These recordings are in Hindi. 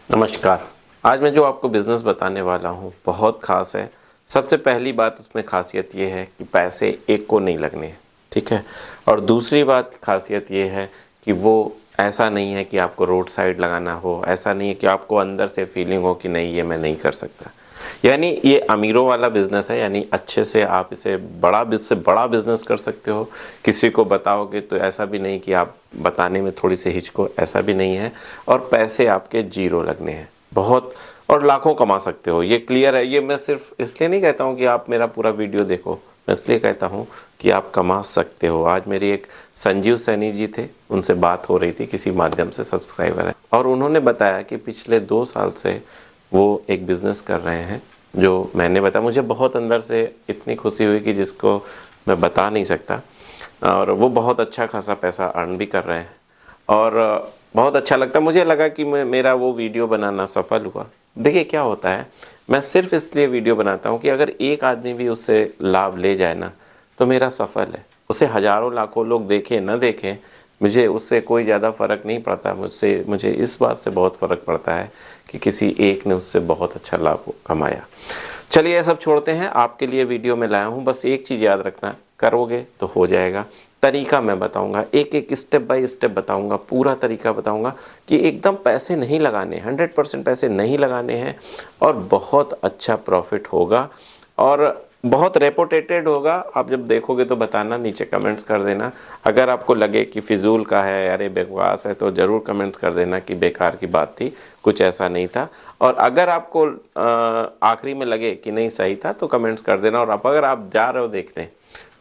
नमस्कार। आज मैं जो आपको बिज़नेस बताने वाला हूँ बहुत ख़ास है। सबसे पहली बात उसमें ख़ासियत ये है कि पैसे एक को नहीं लगने हैं, ठीक है? और दूसरी बात ख़ासियत ये है कि वो ऐसा नहीं है कि आपको रोड साइड लगाना हो, ऐसा नहीं है कि आपको अंदर से फीलिंग हो कि नहीं ये मैं नहीं कर सकता। यानी ये अमीरों वाला बिज़नेस है, यानी अच्छे से आप इसे बड़ा बिज़नेस कर सकते हो। किसी को बताओगे तो ऐसा भी नहीं कि आप बताने में थोड़ी सी हिचको, ऐसा भी नहीं है। और पैसे आपके ज़ीरो लगने हैं बहुत, और लाखों कमा सकते हो, ये क्लियर है। ये मैं सिर्फ इसलिए नहीं कहता हूँ कि आप मेरा पूरा वीडियो देखो, मैं इसलिए कहता हूँ कि आप कमा सकते हो। आज मेरी एक संजीव सैनी जी थे, उनसे बात हो रही थी किसी माध्यम से, सब्सक्राइबर है, और उन्होंने बताया कि पिछले 2 साल से वो एक बिज़नेस कर रहे हैं। जो मैंने बताया, मुझे बहुत अंदर से इतनी खुशी हुई कि जिसको मैं बता नहीं सकता। और वो बहुत अच्छा खासा पैसा अर्न भी कर रहे हैं और बहुत अच्छा लगता है। मुझे लगा कि मेरा वो वीडियो बनाना सफल हुआ। देखिए क्या होता है, मैं सिर्फ इसलिए वीडियो बनाता हूँ कि अगर एक आदमी भी उससे लाभ ले जाए ना, तो मेरा सफल है। उसे हज़ारों लाखों लोग देखें न देखें, मुझे उससे कोई ज़्यादा फ़र्क नहीं पड़ता। मुझे इस बात से बहुत फ़र्क पड़ता है कि किसी एक ने उससे बहुत अच्छा लाभ कमाया। चलिए ये सब छोड़ते हैं, आपके लिए वीडियो में लाया हूँ। बस एक चीज़ याद रखना, करोगे तो हो जाएगा। तरीका मैं बताऊंगा, एक एक स्टेप बाय स्टेप बताऊंगा, पूरा तरीका बताऊंगा कि एकदम पैसे नहीं लगाने, 100% पैसे नहीं लगाने हैं और बहुत अच्छा प्रॉफिट होगा और बहुत रेपुटेटेड होगा। आप जब देखोगे तो बताना, नीचे कमेंट्स कर देना। अगर आपको लगे कि फिजूल का है, अरे बकवास है, तो ज़रूर कमेंट्स कर देना कि बेकार की बात थी, कुछ ऐसा नहीं था। और अगर आपको आखिरी में लगे कि नहीं सही था, तो कमेंट्स कर देना। और अगर आप जा रहे हो देखने,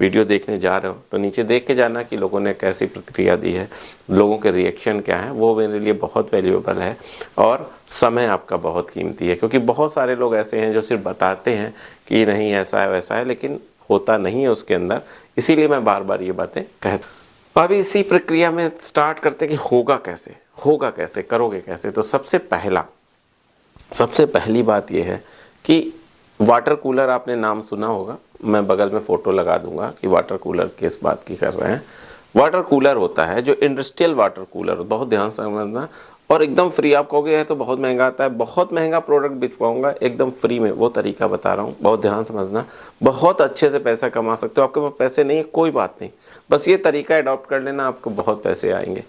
वीडियो देखने जा रहे हो, तो नीचे देख के जाना कि लोगों ने कैसी प्रतिक्रिया दी है, लोगों के रिएक्शन क्या है। वो मेरे लिए बहुत वैल्यूएबल है और समय आपका बहुत कीमती है, क्योंकि बहुत सारे लोग ऐसे हैं जो सिर्फ बताते हैं कि नहीं ऐसा है वैसा है, लेकिन होता नहीं है उसके अंदर। इसीलिए मैं बार बार ये बातें कहता। अब इसी प्रक्रिया में स्टार्ट करते कि होगा कैसे, करोगे कैसे। तो सबसे पहली बात यह है कि वाटर कूलर, आपने नाम सुना होगा, मैं बगल में फ़ोटो लगा दूंगा कि वाटर कूलर किस बात की कर रहे हैं। वाटर कूलर होता है जो इंडस्ट्रियल वाटर कूलर, बहुत ध्यान से समझना, और एकदम फ्री। आप कहोगे है तो बहुत महंगा आता है, बहुत महंगा प्रोडक्ट बिकवाऊंगा, एकदम फ्री में वो तरीका बता रहा हूँ, बहुत ध्यान समझना। बहुत अच्छे से पैसा कमा सकते हो। आपके पास पैसे नहीं है कोई बात नहीं, बस ये तरीका अडॉप्ट कर लेना, आपको बहुत पैसे आएंगे।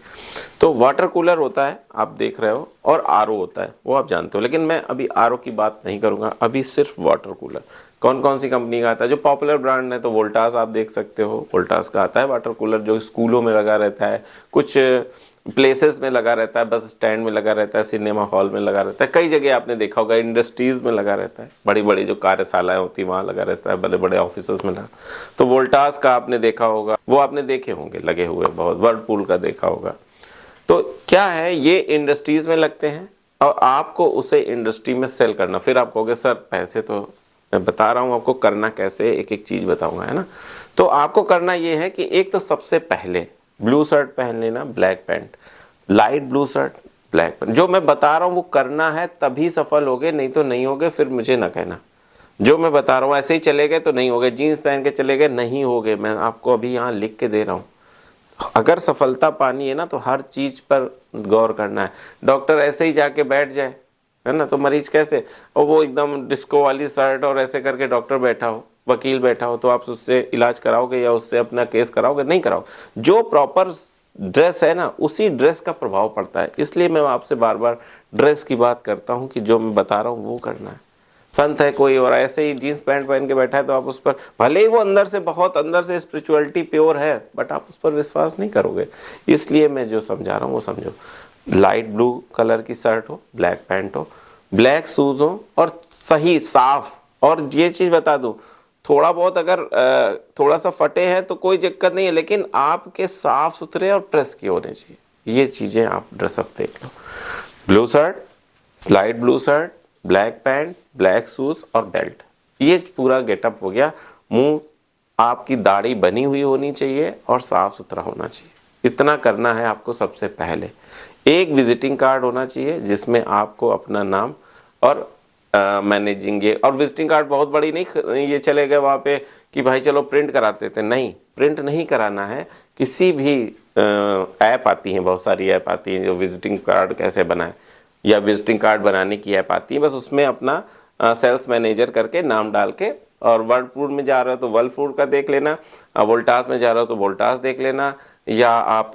तो वाटर कूलर होता है, आप देख रहे हो, और आरओ होता है, वो आप जानते हो। लेकिन मैं अभी आरओ की बात नहीं करूँगा, अभी सिर्फ वाटर कूलर। कौन कौन सी कंपनी का आता है जो पॉपुलर ब्रांड है, तो वोल्टास आप देख सकते हो, वोल्टास का आता है वाटर कूलर, जो स्कूलों में लगा रहता है, कुछ प्लेसेस में लगा रहता है, बस स्टैंड में लगा रहता है, सिनेमा हॉल में लगा रहता है, कई जगह आपने देखा होगा, इंडस्ट्रीज़ में लगा रहता है, बड़ी बड़ी जो कार्यशालाएं होती हैं वहाँ लगा रहता है, बड़े बड़े ऑफिस में लगा। तो वोल्टास का आपने देखा होगा, वो आपने देखे होंगे लगे हुए, बहुत। वर्लपूल का देखा होगा। तो क्या है, ये इंडस्ट्रीज़ में लगते हैं और आपको उसे इंडस्ट्री में सेल करना। फिर आप कहोगे सर पैसे तो, मैं बता रहा हूँ आपको करना कैसे, एक एक चीज़ बताऊँगा, है ना। तो आपको करना ये है कि एक तो सबसे पहले ब्लू शर्ट पहन लेना, black pant, light blue shirt, black pant. जो मैं बता रहा हूँ वो करना है, तभी सफल होगे, नहीं तो नहीं होगे। फिर मुझे ना कहना जो मैं बता रहा हूँ ऐसे ही चले गए तो नहीं होगे, जीन्स पहन के चले गए नहीं होगे। मैं आपको अभी यहाँ लिख के दे रहा हूँ। अगर सफलता पानी है ना, तो हर चीज़ पर गौर करना है। डॉक्टर ऐसे ही जाके बैठ जाए, है ना, तो मरीज कैसे, और वो एकदम डिस्को वाली शर्ट और ऐसे करके डॉक्टर बैठा हो, वकील बैठा हो, तो आप उससे इलाज कराओगे या उससे अपना केस कराओगे? नहीं कराओगे। जो प्रॉपर ड्रेस है ना, उसी ड्रेस का प्रभाव पड़ता है। इसलिए मैं आपसे बार बार ड्रेस की बात करता हूँ कि जो मैं बता रहा हूँ वो करना है। संत है कोई और ऐसे ही जीन्स पैंट पहन के बैठा है, तो आप उस पर, भले ही वो अंदर से बहुत अंदर से स्पिरिचुअलिटी प्योर है, बट आप उस पर विश्वास नहीं करोगे। इसलिए मैं जो समझा रहा हूँ वो समझो। लाइट ब्लू कलर की शर्ट हो, ब्लैक पैंट हो, ब्लैक शूज हो, और सही साफ। और ये चीज़ बता दूँ, थोड़ा बहुत अगर थोड़ा सा फटे हैं तो कोई दिक्कत नहीं है, लेकिन आपके साफ सुथरे और प्रेस किए होने चाहिए। ये चीज़ें आप ड्रेसअप देख लो। Blue shirt, slight blue shirt, black pant, black shoes और बेल्ट, ये पूरा गेटअप हो गया। मुंह, आपकी दाढ़ी बनी हुई होनी चाहिए और साफ सुथरा होना चाहिए। इतना करना है आपको। सबसे पहले एक विजिटिंग कार्ड होना चाहिए जिसमें आपको अपना नाम और मैनेजिंग, ये, और विजिटिंग कार्ड बहुत बड़ी नहीं, ये चले गए वहाँ पे कि भाई चलो प्रिंट कराते थे, नहीं, प्रिंट नहीं कराना है। किसी भी ऐप आती हैं, बहुत सारी ऐप आती हैं जो विजिटिंग कार्ड कैसे बनाए, या विजिटिंग कार्ड बनाने की ऐप आती है, बस उसमें अपना सेल्स मैनेजर करके नाम डाल के, और वर्लपूल में जा रहे हो तो वर्लपूल का देख लेना, वोल्टास में जा रहे हो तो वोल्टास देख लेना, या आप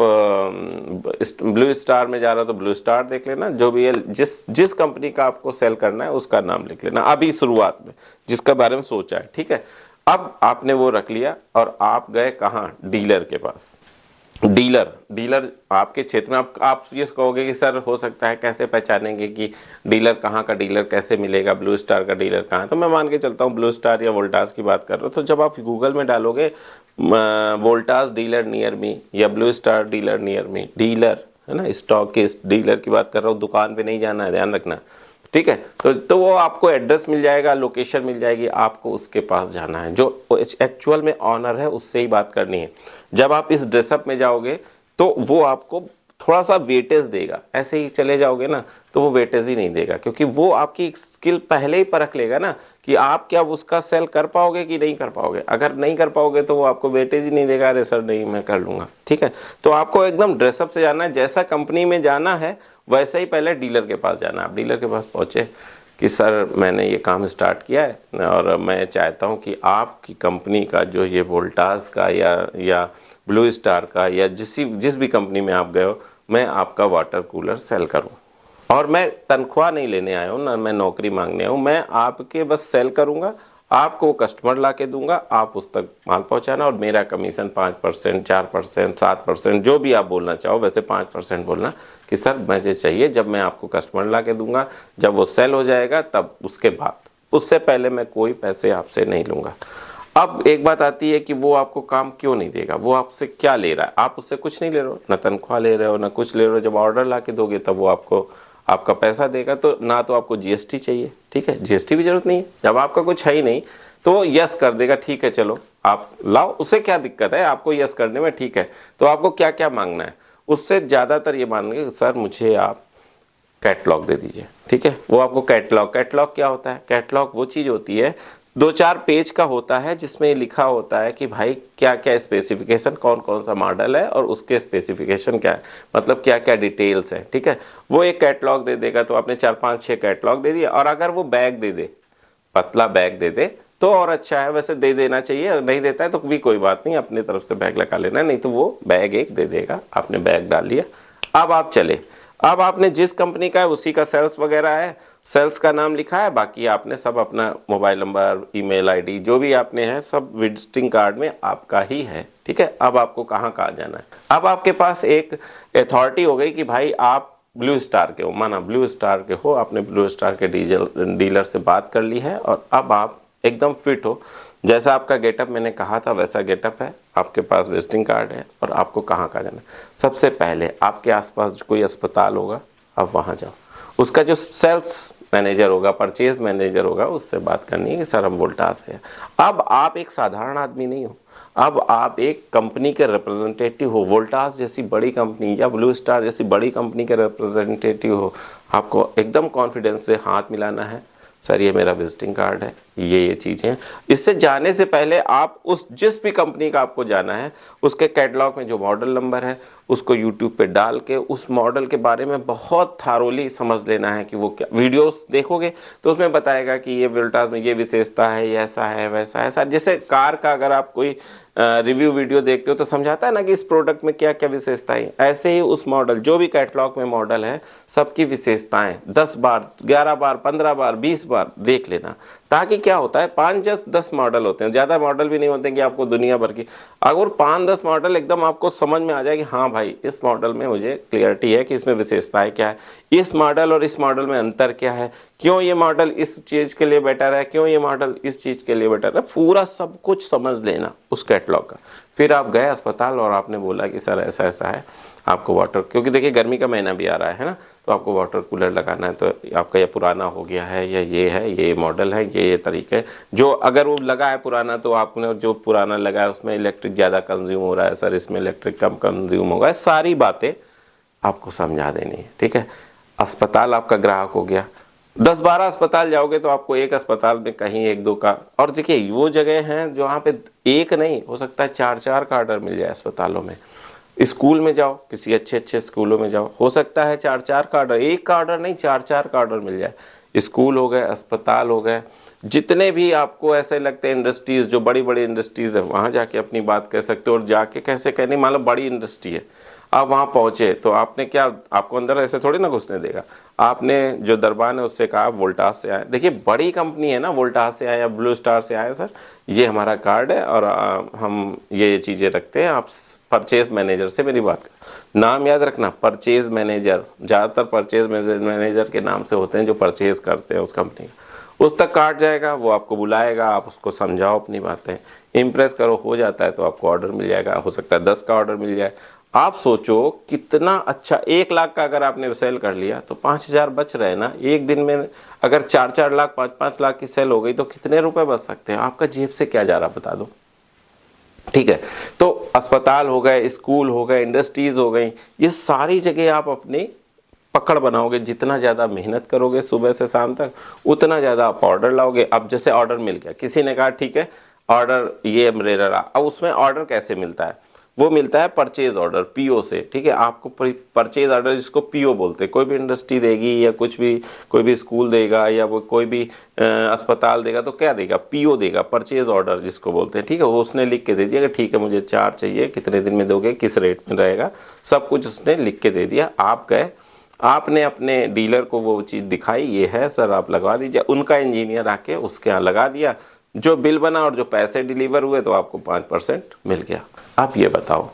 ब्लू स्टार में जा रहे हो तो ब्लू स्टार देख लेना। जो भी है, जिस कंपनी का आपको सेल करना है उसका नाम लिख लेना अभी शुरुआत में, जिसका बारे में सोचा है, ठीक है। अब आपने वो रख लिया और आप गए कहाँ, डीलर के पास। डीलर आपके क्षेत्र में, आप ये कहोगे कि सर हो सकता है कैसे पहचानेंगे कि डीलर कहाँ का, डीलर कैसे मिलेगा, ब्लू स्टार का डीलर कहाँ है। तो मैं मान के चलता हूँ ब्लू स्टार या वोल्टास की बात कर रहे हो, तो जब आप गूगल में डालोगे वोल्टास डीलर नियर मी या blue star dealer near me, dealer है ना, स्टॉकिस्ट डीलर की बात कर रहा हूँ, दुकान पे नहीं जाना है, ध्यान रखना, ठीक है। तो वो आपको एड्रेस मिल जाएगा, लोकेशन मिल जाएगी, आपको उसके पास जाना है, जो एक्चुअल में ऑनर है उससे ही बात करनी है। जब आप इस ड्रेसअप में जाओगे तो वो आपको थोड़ा सा वेटेज देगा, ऐसे ही चले जाओगे ना तो वो वेटेज ही नहीं देगा, क्योंकि वो आपकी स्किल पहले ही परख लेगा ना कि आप क्या उसका सेल कर पाओगे कि नहीं कर पाओगे। अगर नहीं कर पाओगे तो वो आपको वेटेज ही नहीं देगा, अरे सर नहीं मैं कर लूँगा, ठीक है। तो आपको एकदम ड्रेसअप से जाना है, जैसा कंपनी में जाना है वैसे ही पहले डीलर के पास जाना है। आप डीलर के पास पहुँचे कि सर मैंने ये काम स्टार्ट किया है और मैं चाहता हूँ कि आपकी कंपनी का जो ये वोल्टास का या ब्लू स्टार का या जिस भी कंपनी में आप गए हो, मैं आपका वाटर कूलर सेल करूं, और मैं तनख्वाह नहीं लेने आया हूं, ना मैं नौकरी मांगने आया हूं, मैं आपके बस सेल करूंगा, आपको कस्टमर ला के दूंगा, आप उस तक माल पहुंचाना, और मेरा कमीशन 5%, 4%, 7%, जो भी आप बोलना चाहो, वैसे 5% बोलना कि सर मुझे चाहिए, जब मैं आपको कस्टमर ला के दूंगा, जब वो सेल हो जाएगा तब उसके बाद, उससे पहले मैं कोई पैसे आपसे नहीं लूँगा। अब एक बात आती है कि वो आपको काम क्यों नहीं देगा, वो आपसे क्या ले रहा है, आप उससे कुछ नहीं ले रहे हो, ना तनख्वाह ले रहे हो ना कुछ ले रहे हो। जब ऑर्डर ला के दोगे तब वो आपको आपका पैसा देगा, तो ना तो आपको जीएसटी चाहिए, ठीक है, जीएसटी भी जरूरत नहीं है, जब आपका कुछ है ही नहीं तो यस कर देगा, ठीक है चलो आप लाओ, उसे क्या दिक्कत है आपको यस करने में, ठीक है। तो आपको क्या क्या मांगना है, उससे ज़्यादातर ये मांगेंगे सर मुझे आप कैटलॉग दे दीजिए, ठीक है। वो आपको कैटलॉग क्या होता है, कैटलॉग वो चीज़ होती है 2-4 पेज का होता है, जिसमें लिखा होता है कि भाई क्या क्या स्पेसिफिकेशन, कौन कौन सा मॉडल है और उसके स्पेसिफिकेशन क्या है, मतलब क्या क्या डिटेल्स है, ठीक है। वो एक कैटलॉग दे देगा, तो आपने 4-5-6 कैटलॉग दे दिया। और अगर वो बैग दे दे, पतला बैग दे दे तो और अच्छा है, वैसे दे देना चाहिए, नहीं देता है तो भी कोई बात नहीं, अपनी तरफ से बैग लगा लेना, नहीं तो वो बैग एक दे देगा, आपने बैग डाल लिया। अब आप चले, अब आपने जिस कंपनी का है उसी का सेल्स वगैरह है, सेल्स का नाम लिखा है, बाकी आपने सब अपना मोबाइल नंबर, ईमेल आईडी जो भी आपने है सब विजिटिंग कार्ड में आपका ही है, ठीक है। अब आपको कहाँ कहाँ जाना है, अब आपके पास एक अथॉरिटी हो गई कि भाई आप ब्लू स्टार के हो, माना ब्लू स्टार के हो, आपने ब्लू स्टार के डीलर से बात कर ली है और अब आप एकदम फिट हो। जैसा आपका गेटअप मैंने कहा था वैसा गेटअप है, आपके पास विजिटिंग कार्ड है और आपको कहाँ कहाँ जाना है। सबसे पहले आपके आसपास कोई अस्पताल होगा, आप वहाँ जाओ, उसका जो सेल्स मैनेजर होगा, परचेज मैनेजर होगा, उससे बात करनी है कि सर हम वोल्टास से हैं। अब आप एक साधारण आदमी नहीं हो, अब आप एक कंपनी के रिप्रेजेंटेटिव हो, वोल्टास जैसी बड़ी कंपनी या ब्लू स्टार जैसी बड़ी कंपनी के रिप्रेजेंटेटिव हो। आपको एकदम कॉन्फिडेंस से हाथ मिलाना है, सर ये मेरा विजिटिंग कार्ड है, ये चीज़ें हैं। इससे जाने से पहले आप उस जिस भी कंपनी का आपको जाना है उसके कैटलॉग में जो मॉडल नंबर है उसको यूट्यूब पे डाल के उस मॉडल के बारे में बहुत थारोली समझ लेना है कि वो क्या, वीडियोस देखोगे तो उसमें बताएगा कि ये वोल्टास में ये विशेषता है, ये ऐसा है वैसा है। सर जैसे कार का अगर आप कोई रिव्यू वीडियो देखते हो तो समझाता है ना कि इस प्रोडक्ट में क्या क्या विशेषताएं, ऐसे ही उस मॉडल जो भी कैटलॉग में मॉडल है सबकी विशेषताएं 10 बार, 11 बार, 15 बार, 20 बार देख लेना। ताकि क्या होता है 5-10 मॉडल होते हैं, ज़्यादा मॉडल भी नहीं होते कि आपको दुनिया भर की, अगर 5-10 मॉडल एकदम आपको समझ में आ जाए कि हाँ भाई इस मॉडल में मुझे क्लियरिटी है कि इसमें विशेषताएं क्या है, इस मॉडल और इस मॉडल में अंतर क्या है, क्यों ये मॉडल इस चीज़ के लिए बेटर है, क्यों ये मॉडल इस चीज़ के लिए बेटर है, पूरा सब कुछ समझ लेना उस कैटलॉग का। फिर आप गए अस्पताल और आपने बोला कि सर ऐसा ऐसा है, आपको वाटर, क्योंकि देखिए गर्मी का महीना भी आ रहा है ना, तो आपको वाटर कूलर लगाना है, तो आपका ये पुराना हो गया है या ये है, ये मॉडल है, ये तरीके, जो अगर वो लगा है पुराना तो आपने जो पुराना लगा है उसमें इलेक्ट्रिक ज़्यादा कंज्यूम हो रहा है, सर इसमें इलेक्ट्रिक कम कंज्यूम होगा, सारी बातें आपको समझा देनी है, ठीक है। अस्पताल आपका ग्राहक हो गया, 10-12 अस्पताल जाओगे तो आपको एक अस्पताल में कहीं 1-2 का, और देखिए वो जगह हैं जहाँ पे एक नहीं हो सकता है 4-4 का ऑर्डर मिल जाए अस्पतालों में, स्कूल में जाओ, किसी अच्छे स्कूलों में जाओ, हो सकता है 4-4 का ऑर्डर, एक का ऑर्डर नहीं 4-4 का ऑर्डर मिल जाए। स्कूल हो गए, अस्पताल हो गए, जितने भी आपको ऐसे लगते हैं इंडस्ट्रीज़, जो बड़ी बड़ी इंडस्ट्रीज़ है, वहाँ जाके अपनी बात कह सकते हो। और जाके कैसे कहनी, मान लो बड़ी इंडस्ट्री है, आप वहाँ पहुँचे तो आपने क्या, आपको अंदर ऐसे थोड़ी ना घुसने देगा। आपने जो दरबान है उससे कहा वोल्टास से आए, देखिए बड़ी कंपनी है ना, वोल्टास से आए या ब्लू स्टार से आए, सर ये हमारा कार्ड है और हम ये चीज़ें रखते हैं, आप परचेज मैनेजर से मेरी बात कर, नाम याद रखना, परचेज मैनेजर, ज़्यादातर परचेज मैनेजर के नाम से होते हैं जो परचेज करते हैं उस कंपनी का। उस तक कार्ड जाएगा, वो आपको बुलाएगा, आप उसको समझाओ अपनी बातें, इम्प्रेस करो, हो जाता है तो आपको ऑर्डर मिल जाएगा। हो सकता है 10 का ऑर्डर मिल जाए। आप सोचो कितना अच्छा, 1 लाख का अगर आपने सेल कर लिया तो 5,000 बच रहे ना। एक दिन में अगर 4-4 लाख 5-5 लाख की सेल हो गई तो कितने रुपए बच सकते हैं। आपका जेब से क्या जा रहा बता दो, ठीक है। तो अस्पताल हो गए, स्कूल हो गए, इंडस्ट्रीज हो गई, ये सारी जगह आप अपनी पकड़ बनाओगे। जितना ज़्यादा मेहनत करोगे सुबह से शाम तक, उतना ज़्यादा आप ऑर्डर लाओगे। अब जैसे ऑर्डर मिल गया, किसी ने कहा ठीक है ऑर्डर ये अम्ब्रेला, अब उसमें ऑर्डर कैसे मिलता है, वो मिलता है परचेज ऑर्डर, पीओ से, ठीक है। आपको परचेज ऑर्डर जिसको पीओ बोलते हैं, कोई भी इंडस्ट्री देगी या कुछ भी, कोई भी स्कूल देगा या वो कोई भी अस्पताल देगा तो क्या देगा, पीओ देगा, परचेज ऑर्डर जिसको बोलते हैं, ठीक है। वो उसने लिख के दे दिया कि ठीक है मुझे 4 चाहिए, कितने दिन में दोगे, किस रेट में रहेगा, सब कुछ उसने लिख के दे दिया। आप गए, आपने अपने डीलर को वो चीज़ दिखाई, ये है सर आप लगवा दीजिए, उनका इंजीनियर आके उसके यहाँ लगा दिया, जो बिल बना और जो पैसे डिलीवर हुए तो आपको 5% मिल गया। आप ये बताओ,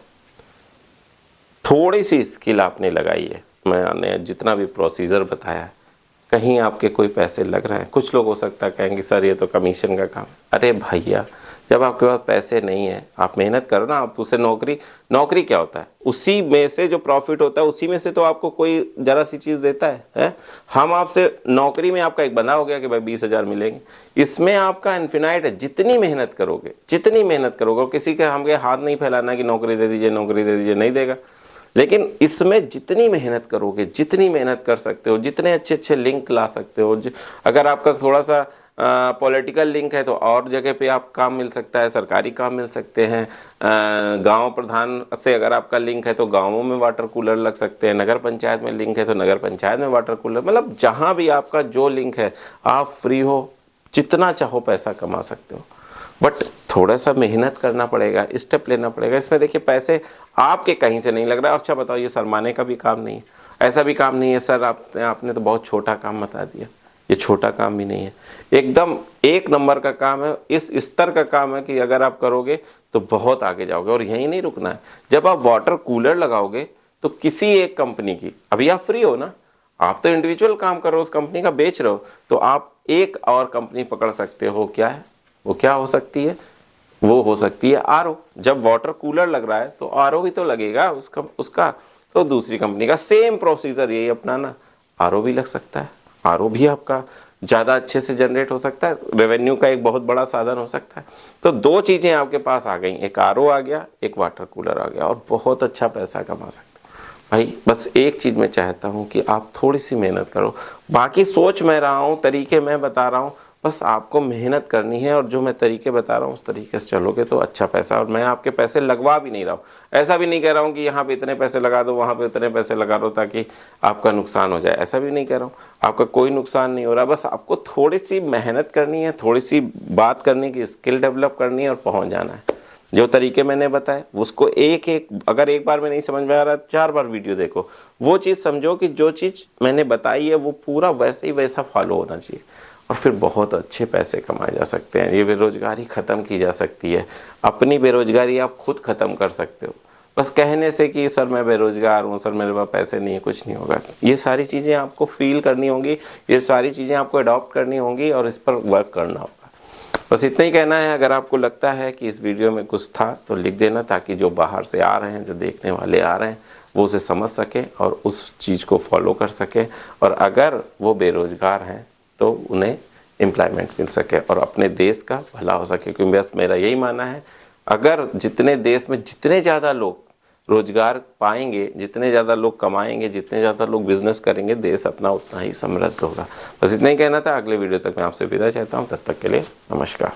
थोड़ी सी स्किल आपने लगाई है, मैंने जितना भी प्रोसीजर बताया है, कहीं आपके कोई पैसे लग रहे हैं। कुछ लोग हो सकता है कहेंगे सर ये तो कमीशन का काम। अरे भैया, जब आपके पास पैसे नहीं है, आप मेहनत करो ना, आप उसे नौकरी क्या होता है, उसी में से जो प्रॉफिट होता है उसी में से तो आपको कोई जरा सी चीज़ देता है? हम आपसे नौकरी में आपका एक बंदा हो गया कि भाई 20,000 मिलेंगे, इसमें आपका इन्फिनाइट है। जितनी मेहनत करोगे और किसी के हमके हाथ नहीं फैलाना कि नौकरी दे दीजिए, नहीं देगा। लेकिन इसमें जितनी मेहनत करोगे, जितनी मेहनत कर सकते हो, जितने अच्छे लिंक ला सकते हो, अगर आपका थोड़ा सा पॉलिटिकल लिंक है तो और जगह पे आप काम मिल सकता है, सरकारी काम मिल सकते हैं। गांव प्रधान से अगर आपका लिंक है तो गांवों में वाटर कूलर लग सकते हैं, नगर पंचायत में लिंक है तो नगर पंचायत में वाटर कूलर, मतलब जहां भी आपका जो लिंक है, आप फ्री हो, जितना चाहो पैसा कमा सकते हो। बट थोड़ा सा मेहनत करना पड़ेगा, स्टेप लेना पड़ेगा। इसमें देखिए पैसे आपके कहीं से नहीं लग रहा है। अच्छा बताओ, ये शर्माने का भी काम नहीं है, ऐसा भी काम नहीं है सर आपने तो बहुत छोटा काम बता दिया, ये छोटा काम भी नहीं है, एकदम 1 नंबर का काम है। इस स्तर का काम है कि अगर आप करोगे तो बहुत आगे जाओगे। और यहीं नहीं रुकना है, जब आप वाटर कूलर लगाओगे तो किसी एक कंपनी की, अभी आप फ्री हो ना, आप तो इंडिविजुअल काम कर रहे हो, उस कंपनी का बेच रहे हो, तो आप एक और कंपनी पकड़ सकते हो। क्या है वो, क्या हो सकती है वो, हो सकती है आरओ। जब वाटर कूलर लग रहा है तो आरओ भी तो लगेगा उसका तो दूसरी कंपनी का सेम प्रोसीजर यही अपनाना, आरओ भी लग सकता है। आरओ भी आपका ज़्यादा अच्छे से जनरेट हो सकता है, रेवेन्यू का एक बहुत बड़ा साधन हो सकता है। तो 2 चीज़ें आपके पास आ गई, एक आरओ आ गया, एक वाटर कूलर आ गया, और बहुत अच्छा पैसा कमा सकते हो। भाई बस एक चीज़ मैं चाहता हूँ कि आप थोड़ी सी मेहनत करो, बाकी सोच मैं रहा हूँ, तरीके मैं बता रहा हूँ, बस आपको मेहनत करनी है। और जो मैं तरीके बता रहा हूँ उस तरीके से चलोगे तो अच्छा पैसा। और मैं आपके पैसे लगवा भी नहीं रहा हूँ, ऐसा भी नहीं कह रहा हूँ कि यहाँ पे इतने पैसे लगा दो, वहाँ पे इतने पैसे लगा दो ताकि आपका नुकसान हो जाए, ऐसा भी नहीं कह रहा हूँ। आपका कोई नुकसान नहीं हो रहा, बस आपको थोड़ी सी मेहनत करनी है, थोड़ी सी बात करने की स्किल डेवलप करनी है और पहुँच जाना है। जो तरीके मैंने बताए उसको अगर एक बार में नहीं समझ में आ रहा 4 बार वीडियो देखो, वो चीज़ समझो कि जो चीज़ मैंने बताई है वो पूरा वैसे ही वैसा फॉलो होना चाहिए, और फिर बहुत अच्छे पैसे कमाए जा सकते हैं। ये बेरोजगारी ख़त्म की जा सकती है, अपनी बेरोजगारी आप खुद ख़त्म कर सकते हो। बस कहने से कि सर मैं बेरोजगार हूँ, सर मेरे पास पैसे नहीं है, कुछ नहीं होगा। ये सारी चीज़ें आपको फील करनी होंगी, ये सारी चीज़ें आपको अडॉप्ट करनी होंगी और इस पर वर्क करना होगा। बस इतना ही कहना है। अगर आपको लगता है कि इस वीडियो में कुछ था तो लिख देना, ताकि जो बाहर से आ रहे हैं, जो देखने वाले आ रहे हैं, वो उसे समझ सके और उस चीज़ को फॉलो कर सके। और अगर वो बेरोजगार हैं तो उन्हें एम्प्लॉयमेंट मिल सके और अपने देश का भला हो सके। क्योंकि बस मेरा यही मानना है, अगर जितने देश में जितने ज़्यादा लोग रोजगार पाएंगे, जितने ज़्यादा लोग कमाएंगे, जितने ज़्यादा लोग बिजनेस करेंगे, देश अपना उतना ही समृद्ध होगा। बस इतना ही कहना था। अगले वीडियो तक मैं आपसे विदा चाहता हूँ, तब तक के लिए नमस्कार।